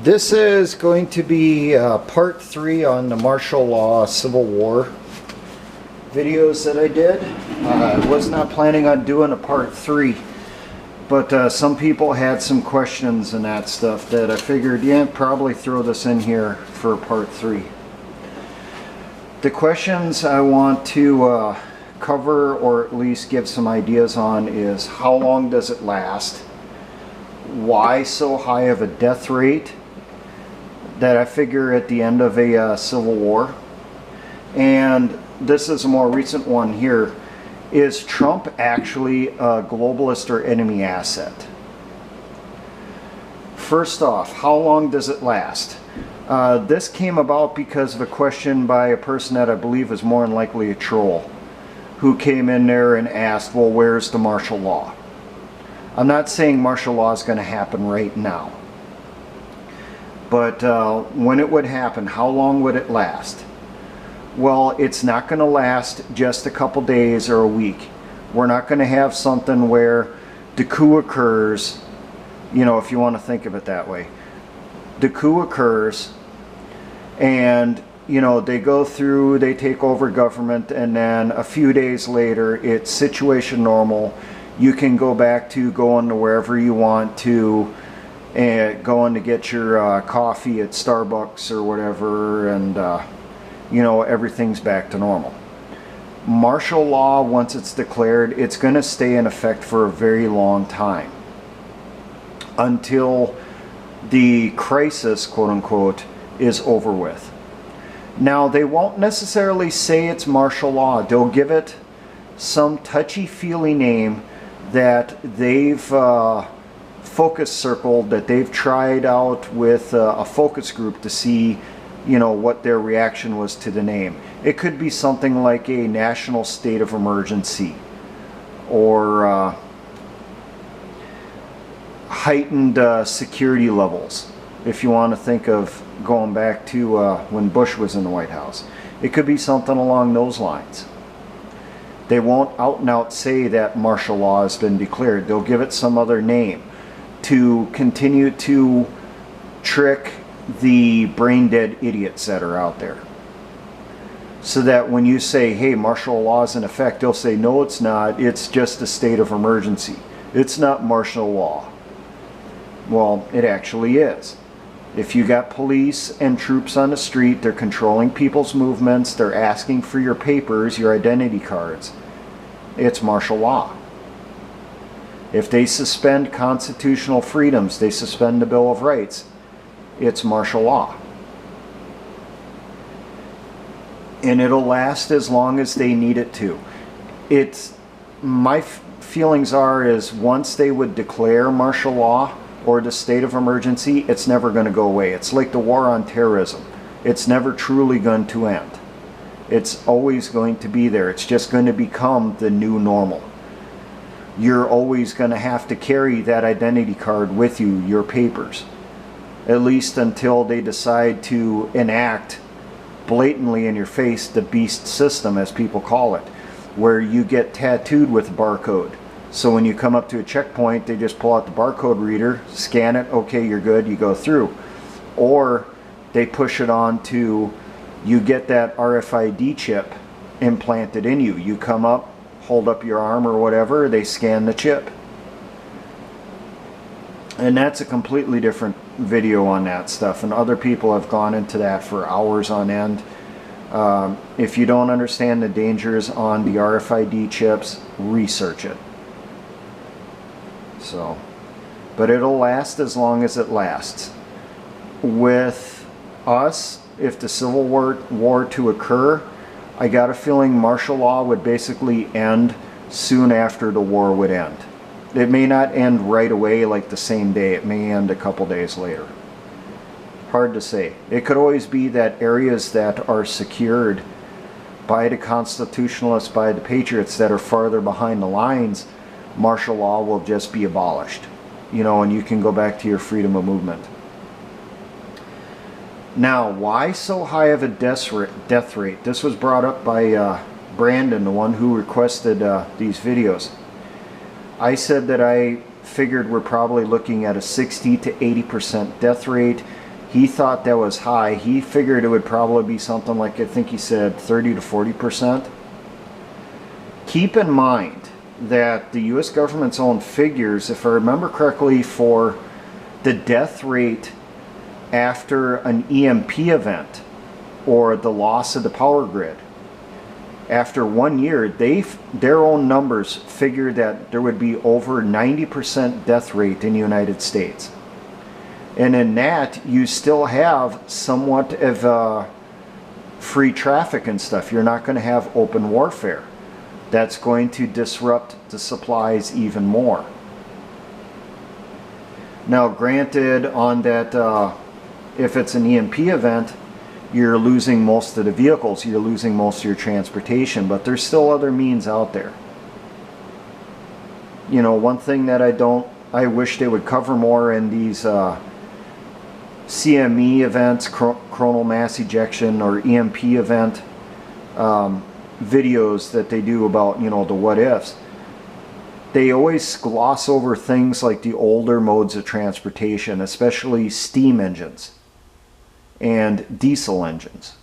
This is going to be part 3 on the martial law Civil War videos that I did. I was not planning on doing a part 3, but some people had some questions and that stuff that I figured, yeah, probably throw this in here for part 3. The questions I want to cover, or at least give some ideas on, is how long does it last? Why so high of a death rate that I figure at the end of a civil war? And this is a more recent one here. Is Trump actually a globalist or enemy asset? First off, how long does it last? This came about because of a question by a person that I believe is more than likely a troll, who came in there and asked, well, where's the martial law? I'm not saying martial law is going to happen right now. But when it would happen, how long would it last? Well, it's not going to last just a couple days or a week. We're not going to have something where the coup occurs, you know, if you want to think of it that way. The coup occurs and, you know, they go through, they take over government, and then a few days later, it's situation normal. You can go back to going to wherever you want to, and going to get your coffee at Starbucks or whatever, and you know, everything's back to normal. Martial law, once it's declared, it's going to stay in effect for a very long time, until the crisis, quote unquote, is over with. Now, they won't necessarily say it's martial law. They'll give it some touchy-feely name that they've focus circled, that they've tried out with a focus group to see, you know, what their reaction was to the name. It could be something like a national state of emergency, or heightened security levels, if you want to think of going back to when Bush was in the White House. It could be something along those lines. They won't out and out say that martial law has been declared. They'll give it some other name to continue to trick the brain dead idiots that are out there. So that when you say, hey, martial law is in effect, they'll say, no, it's not. It's just a state of emergency. It's not martial law. Well, it actually is. If you got police and troops on the street, they're controlling people's movements, they're asking for your papers, your identity cards, it's martial law. If they suspend constitutional freedoms, they suspend the Bill of Rights, it's martial law. And it'll last as long as they need it to. My feelings are, is once they would declare martial law or the state of emergency, it's never going to go away. It's like the war on terrorism. It's never truly going to end. It's always going to be there. It's just going to become the new normal. You're always going to have to carry that identity card with you, your papers, at least until they decide to enact blatantly in your face the beast system, as people call it, where you get tattooed with a barcode. So when you come up to a checkpoint, they just pull out the barcode reader, scan it, okay, you're good, you go through. Or they push it on to, you get that RFID chip implanted in you. You come up, hold up your arm or whatever, they scan the chip. And that's a completely different video on that stuff, and other people have gone into that for hours on end. If you don't understand the dangers on the RFID chips, research it. So, but it'll last as long as it lasts. With us, if the Civil War to occur, I got a feeling martial law would basically end soon after the war would end. It may not end right away, like the same day. It may end a couple days later. Hard to say. It could always be that areas that are secured by the constitutionalists, by the patriots that are farther behind the lines, martial law will just be abolished. You know, and you can go back to your freedom of movement. Now, why so high of a death rate? This was brought up by Brandon, the one who requested these videos. I said that I figured we're probably looking at a 60 to 80% death rate He thought that was high. He figured it would probably be something like, I think he said 30 to 40%. Keep in mind that the US government's own figures, if I remember correctly, for the death rate after an EMP event or the loss of the power grid, after 1 year, their own numbers figured that there would be over 90% death rate in the United States. And in that, you still have somewhat of free traffic and stuff. You're not going to have open warfare. That's going to disrupt the supplies even more. Now, granted, on that, if it's an EMP event, you're losing most of the vehicles, you're losing most of your transportation, but there's still other means out there. You know, one thing that I wish they would cover more in these CME events, coronal mass ejection, or EMP event videos that they do about, you know, the what ifs. They always gloss over things like the older modes of transportation, especially steam engines and diesel engines.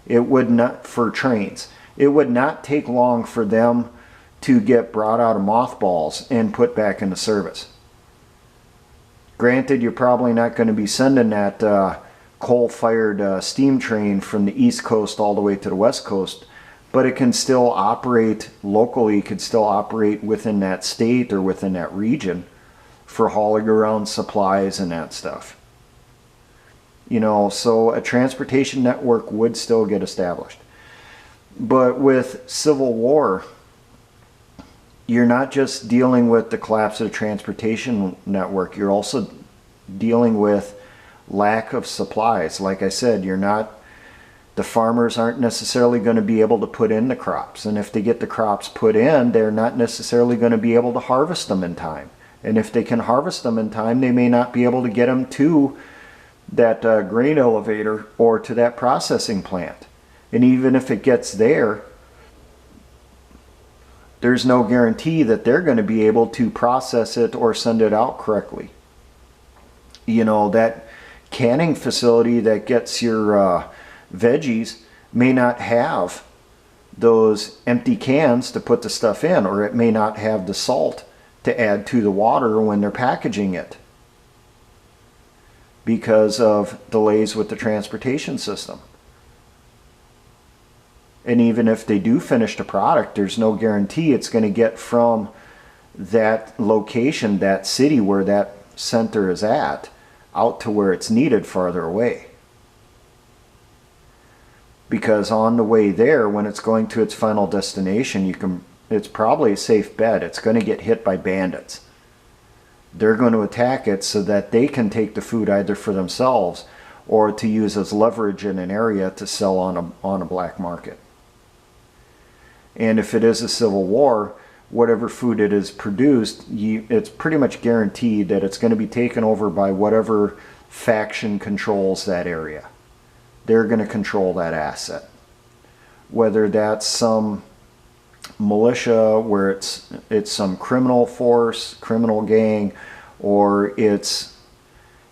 It would not, for trains, it would not take long for them to get brought out of mothballs and put back into service. Granted, you're probably not going to be sending that coal-fired steam train from the East Coast all the way to the West Coast, but it can still operate locally, it could still operate within that state or within that region for hauling around supplies and that stuff. You know, so a transportation network would still get established. But with civil war, you're not just dealing with the collapse of the transportation network, you're also dealing with lack of supplies. Like I said, the farmers aren't necessarily going to be able to put in the crops. And if they get the crops put in, they're not necessarily going to be able to harvest them in time. And if they can harvest them in time, they may not be able to get them to that grain elevator or to that processing plant. And even if it gets there, there's no guarantee that they're going to be able to process it or send it out correctly. You know, that canning facility that gets your veggies may not have those empty cans to put the stuff in, or it may not have the salt to add to the water when they're packaging it because of delays with the transportation system. And even if they do finish the product, there's no guarantee it's going to get from that location, that city where that center is at, out to where it's needed farther away. Because on the way there, when it's going to its final destination, it's probably a safe bet it's going to get hit by bandits. They're going to attack it so that they can take the food either for themselves or to use as leverage in an area to sell on a black market. And if it is a civil war, whatever food it is produced, it's pretty much guaranteed that it's going to be taken over by whatever faction controls that area. They're going to control that asset. Whether that's some militia where it's some criminal force, criminal gang, or it's,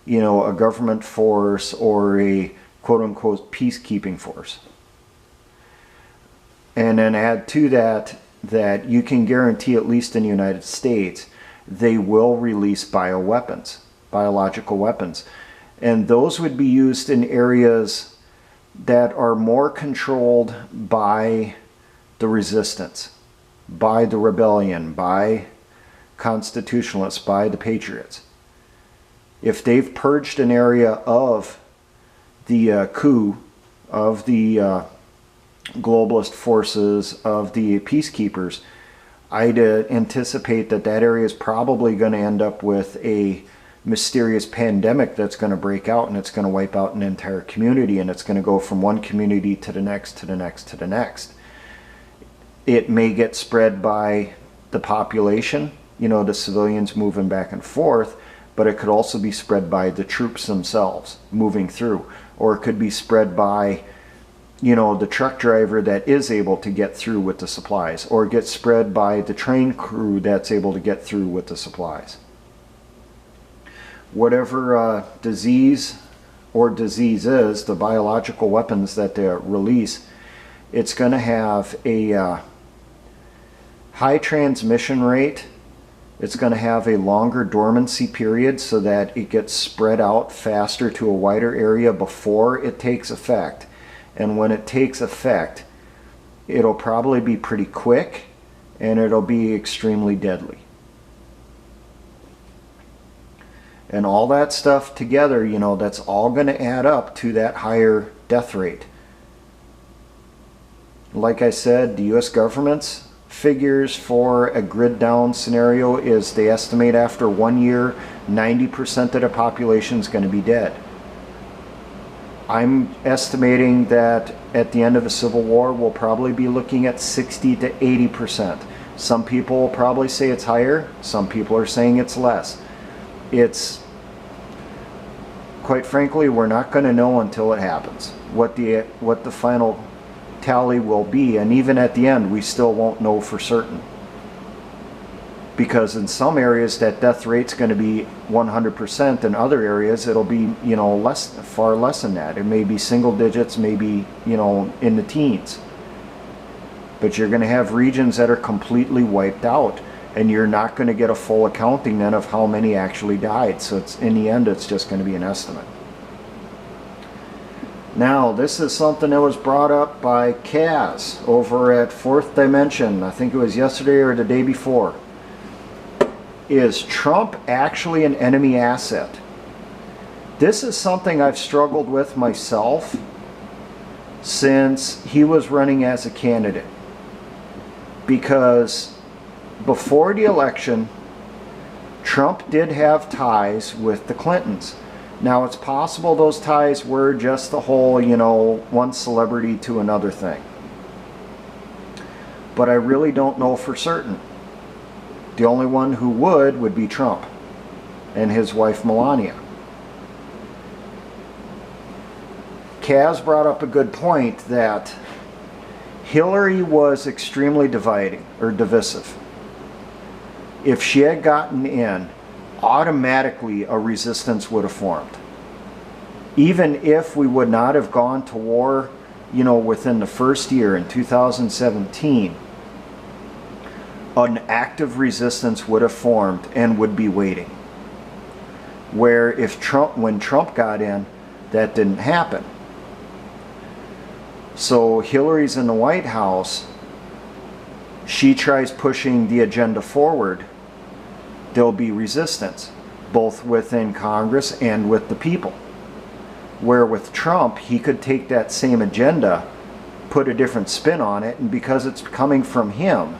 you know, a government force or a quote-unquote peacekeeping force. And then add to that you can guarantee, at least in the United States, they will release biological weapons. And those would be used in areas that are more controlled by the resistance, by the rebellion, by constitutionalists, by the patriots. If they've purged an area of the coup, of the globalist forces, of the peacekeepers, I'd anticipate that area is probably going to end up with a mysterious pandemic that's going to break out, and it's going to wipe out an entire community, and it's going to go from one community to the next, to the next, to the next. It may get spread by the population, you know, the civilians moving back and forth, but it could also be spread by the troops themselves moving through, or it could be spread by, you know, the truck driver that is able to get through with the supplies, or get spread by the train crew that's able to get through with the supplies. Whatever disease or diseases, the biological weapons that they release, it's going to have a high transmission rate. It's going to have a longer dormancy period so that it gets spread out faster to a wider area before it takes effect. And when it takes effect, it'll probably be pretty quick and it'll be extremely deadly. And all that stuff together, you know, that's all going to add up to that higher death rate. Like I said, the US government's figures for a grid down scenario is they estimate after 1 year 90% of the population is going to be dead. I'm estimating that at the end of the Civil War we'll probably be looking at 60 to 80%. Some people will probably say it's higher, some people are saying it's less. It's, quite frankly, we're not going to know until it happens what the final tally will be, and even at the end we still won't know for certain, because in some areas that death rate's going to be 100%, in other areas it'll be, you know, far less than that. It may be single digits, maybe, you know, in the teens, but you're going to have regions that are completely wiped out, and you're not going to get a full accounting then of how many actually died. So it's, in the end, it's just going to be an estimate. Now, this is something that was brought up by Kaz over at Fourth Dimension. I think it was yesterday or the day before. Is Trump actually an enemy asset? This is something I've struggled with myself since he was running as a candidate. Because before the election, Trump did have ties with the Clintons. Now, it's possible those ties were just the whole, you know, one celebrity to another thing. But I really don't know for certain. The only one who would be Trump and his wife Melania. Kaz brought up a good point that Hillary was extremely divisive. If she had gotten in, automatically a resistance would have formed. Even if we would not have gone to war, you know, within the first year in 2017, an active resistance would have formed and would be waiting. Where when Trump got in, that didn't happen. So Hillary's in the White House, she tries pushing the agenda forward, there'll be resistance, both within Congress and with the people. Where with Trump, he could take that same agenda, put a different spin on it, and because it's coming from him,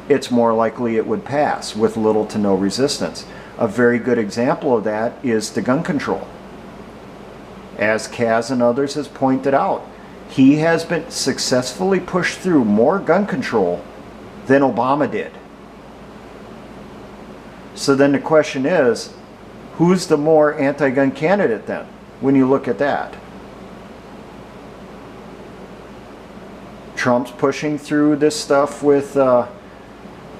it's more likely it would pass with little to no resistance. A very good example of that is the gun control. As Kaz and others has pointed out, he has been successfully pushed through more gun control than Obama did. So then the question is, who's the more anti-gun candidate then, when you look at that? Trump's pushing through this stuff with the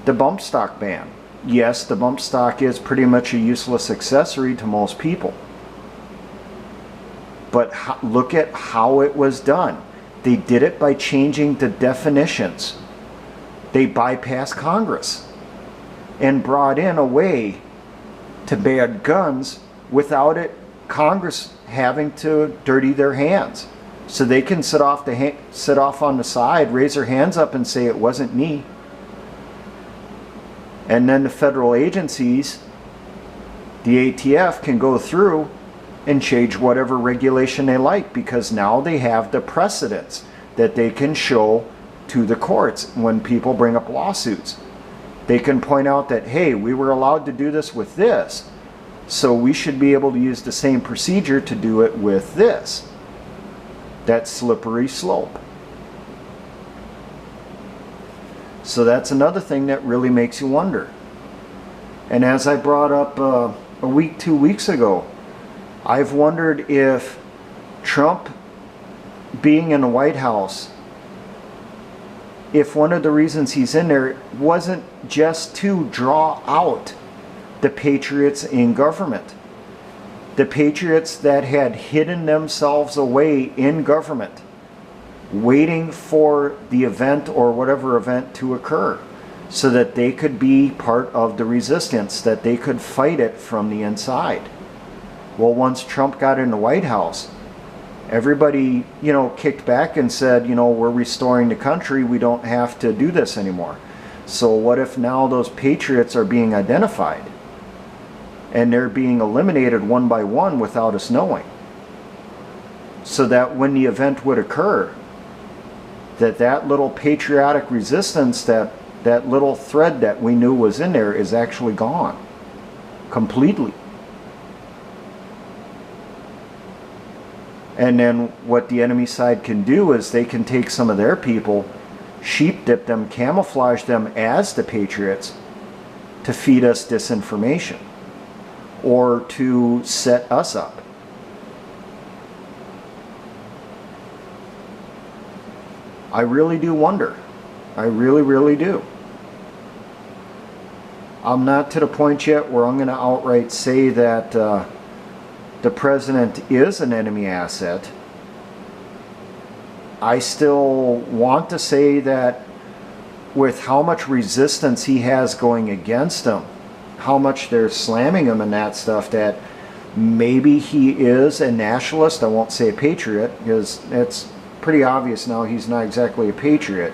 bump stock ban. Yes, the bump stock is pretty much a useless accessory to most people. But look at how it was done. They did it by changing the definitions. They bypassed Congress and brought in a way to ban guns without Congress having to dirty their hands. So they can sit off on the side, raise their hands up and say it wasn't me. And then the federal agencies, the ATF, can go through and change whatever regulation they like, because now they have the precedents that they can show to the courts when people bring up lawsuits. They can point out that, hey, we were allowed to do this with this, so we should be able to use the same procedure to do it with this. That slippery slope. So that's another thing that really makes you wonder. And as I brought up a week, 2 weeks ago, I've wondered if Trump being in the White House, if one of the reasons he's in there wasn't just to draw out the patriots in government. The patriots that had hidden themselves away in government, waiting for the event or whatever event to occur, so that they could be part of the resistance, that they could fight it from the inside. Well, once Trump got in the White House, everybody, kicked back and said, we're restoring the country, we don't have to do this anymore. So what if now those patriots are being identified and they're being eliminated one by one without us knowing? So that when the event would occur, that little patriotic resistance, that little thread that we knew was in there is actually gone completely. And then what the enemy side can do is they can take some of their people, sheep dip them, camouflage them as the patriots to feed us disinformation or to set us up. I really do wonder. I really, really do. I'm not to the point yet where I'm going to outright say that the president is an enemy asset. I still want to say that with how much resistance he has going against him, how much they're slamming him and that stuff, that maybe he is a nationalist. I won't say a patriot, because it's pretty obvious now he's not exactly a patriot.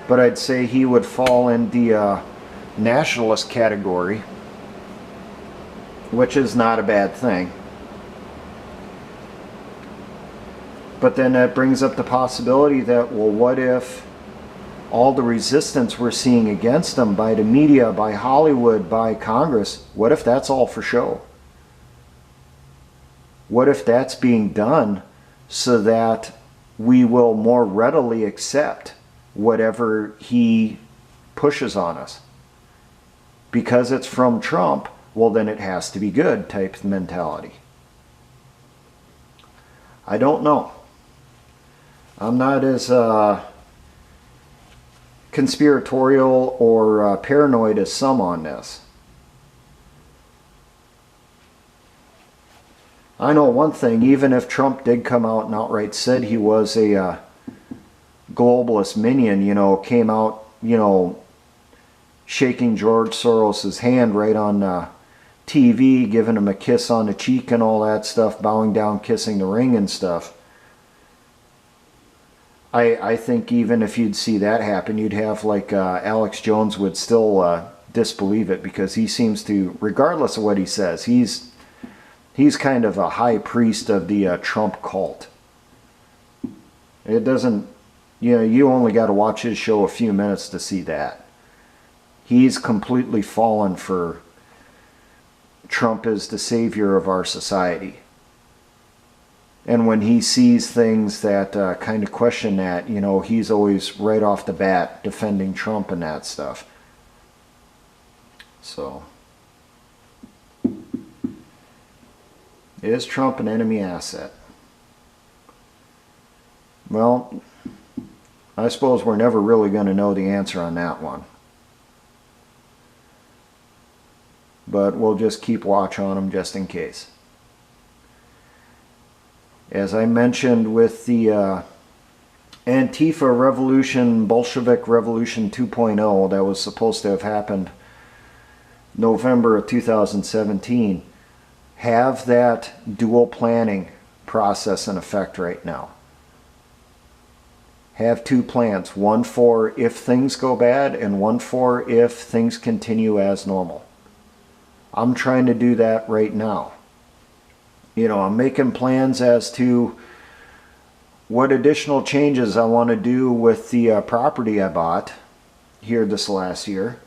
But I'd say he would fall in the nationalist category, which is not a bad thing. But then that brings up the possibility that, well, what if all the resistance we're seeing against them by the media, by Hollywood, by Congress, what if that's all for show? What if that's being done so that we will more readily accept whatever he pushes on us? Because it's from Trump, well, then it has to be good type mentality. I don't know. I'm not as conspiratorial or paranoid as some on this. I know one thing, even if Trump did come out and outright said he was a globalist minion, came out, shaking George Soros's hand right on TV, giving him a kiss on the cheek and all that stuff, bowing down, kissing the ring and stuff. I think even if you'd see that happen, you'd have like Alex Jones would still disbelieve it, because he seems to, regardless of what he says, he's kind of a high priest of the Trump cult. It doesn't, you only got to watch his show a few minutes to see that. He's completely fallen for Trump as the savior of our society. And when he sees things that kind of question that, he's always right off the bat defending Trump and that stuff. So, is Trump an enemy asset? Well, I suppose we're never really going to know the answer on that one. But we'll just keep watch on him just in case. As I mentioned with the Antifa Revolution, Bolshevik Revolution 2.0 that was supposed to have happened November of 2017, have that dual planning process in effect right now. Have two plans, one for if things go bad and one for if things continue as normal. I'm trying to do that right now. I'm making plans as to what additional changes I want to do with the property I bought here this last year.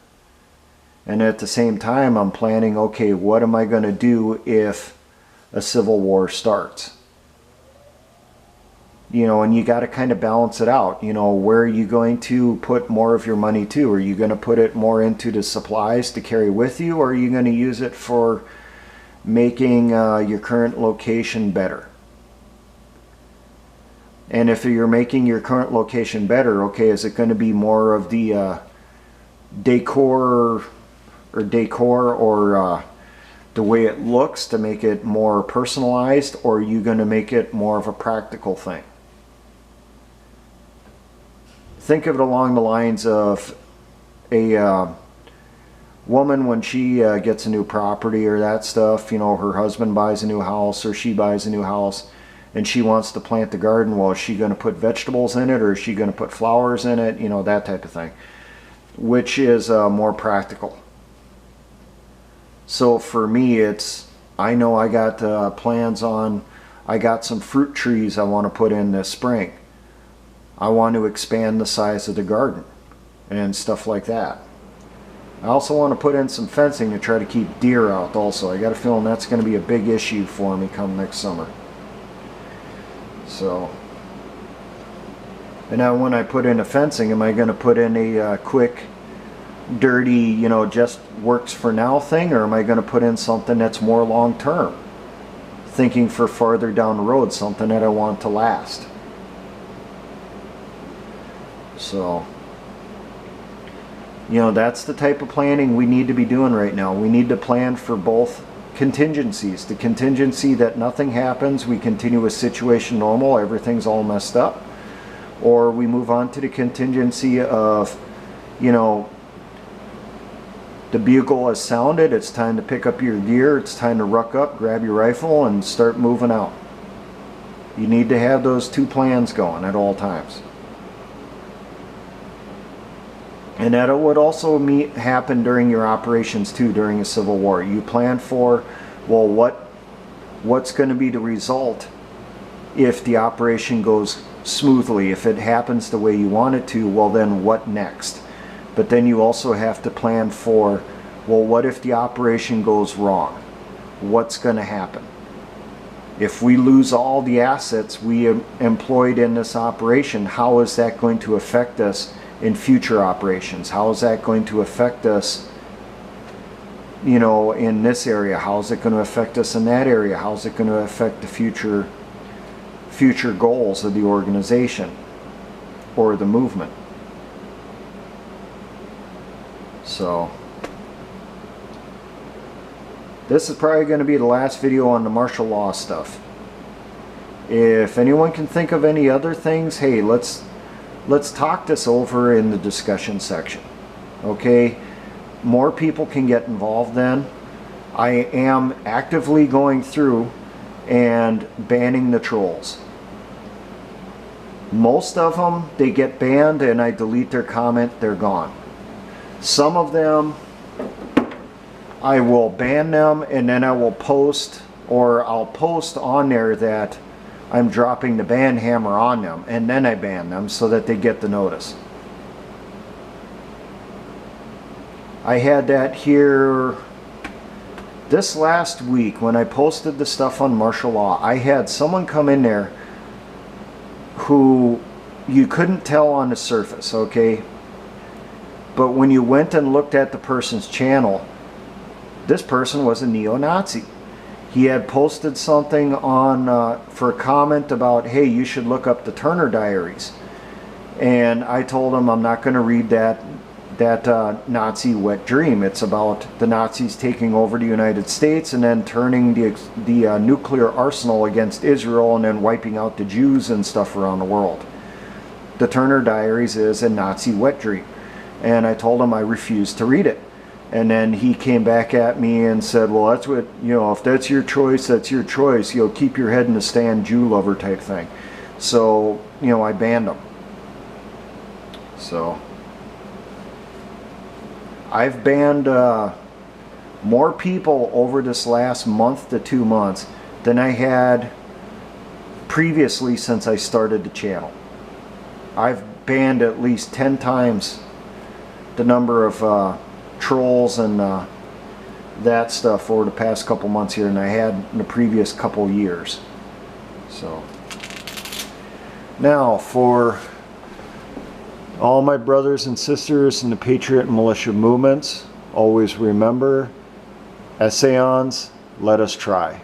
And at the same time, I'm planning, okay, what am I going to do if a civil war starts? And you got to kind of balance it out. Where are you going to put more of your money to? Are you going to put it more into the supplies to carry with you, or are you going to use it for making your current location better? And if you're making your current location better, okay, is it going to be more of the decor or the way it looks to make it more personalized, or are you going to make it more of a practical thing? Think of it along the lines of a woman when she gets a new property or that stuff, you know, her husband buys a new house or she buys a new house and she wants to plant the garden. Well, is she going to put vegetables in it or is she going to put flowers in it? You know, that type of thing, which is more practical. So for me, I know I got plans on, I got some fruit trees I want to put in this spring. I want to expand the size of the garden and stuff like that. I also want to put in some fencing to try to keep deer out also. I got a feeling that's going to be a big issue for me come next summer. So, and now when I put in the fencing, am I going to put in a quick, dirty, you know, just works for now thing, or am I going to put in something that's more long term? Thinking for farther down the road, something that I want to last. So, you know, that's the type of planning we need to be doing right now. We need to plan for both contingencies. The contingency that nothing happens, we continue with situation normal, everything's all messed up. Or we move on to the contingency of, you know, the bugle has sounded, it's time to pick up your gear, it's time to ruck up, grab your rifle, and start moving out. You need to have those two plans going at all times. And that would also happen during your operations too, during a civil war. You plan for, well, what's going to be the result if the operation goes smoothly, if it happens the way you want it to, well then what next? But then you also have to plan for, well, what if the operation goes wrong? What's going to happen? If we lose all the assets we employed in this operation, how is that going to affect us in future operations? How is that going to affect us, you know, in this area? How is it going to affect us in that area? How is it going to affect the future goals of the organization or the movement? So this is probably going to be the last video on the martial law stuff. If anyone can think of any other things, hey, let's talk this over in the discussion section. Okay, more people can get involved then. I am actively going through and banning the trolls. Most of them, they get banned and I delete their comment, they're gone. Some of them, I will ban them and then I will post, or I'll post on there that I'm dropping the ban hammer on them, and then I ban them so that they get the notice. I had that here this last week when I posted the stuff on martial law. I had someone come in there who you couldn't tell on the surface, okay? But when you went and looked at the person's channel, this person was a neo-Nazi. He had posted something on for a comment about, hey, you should look up the Turner Diaries. And I told him I'm not going to read that Nazi wet dream. It's about the Nazis taking over the United States and then turning the nuclear arsenal against Israel and then wiping out the Jews and stuff around the world. The Turner Diaries is a Nazi wet dream. And I told him I refused to read it. And then he came back at me and said, well, that's what, you know, if that's your choice, that's your choice. You'll keep your head in the stand, Jew lover type thing. So, you know, I banned him. So, I've banned more people over this last month to 2 months than I had previously since I started the channel. I've banned at least 10 times the number of trolls and that stuff over the past couple months here than I had in the previous couple years. So now for all my brothers and sisters in the Patriot and Militia movements, always remember, Essayons, let us try.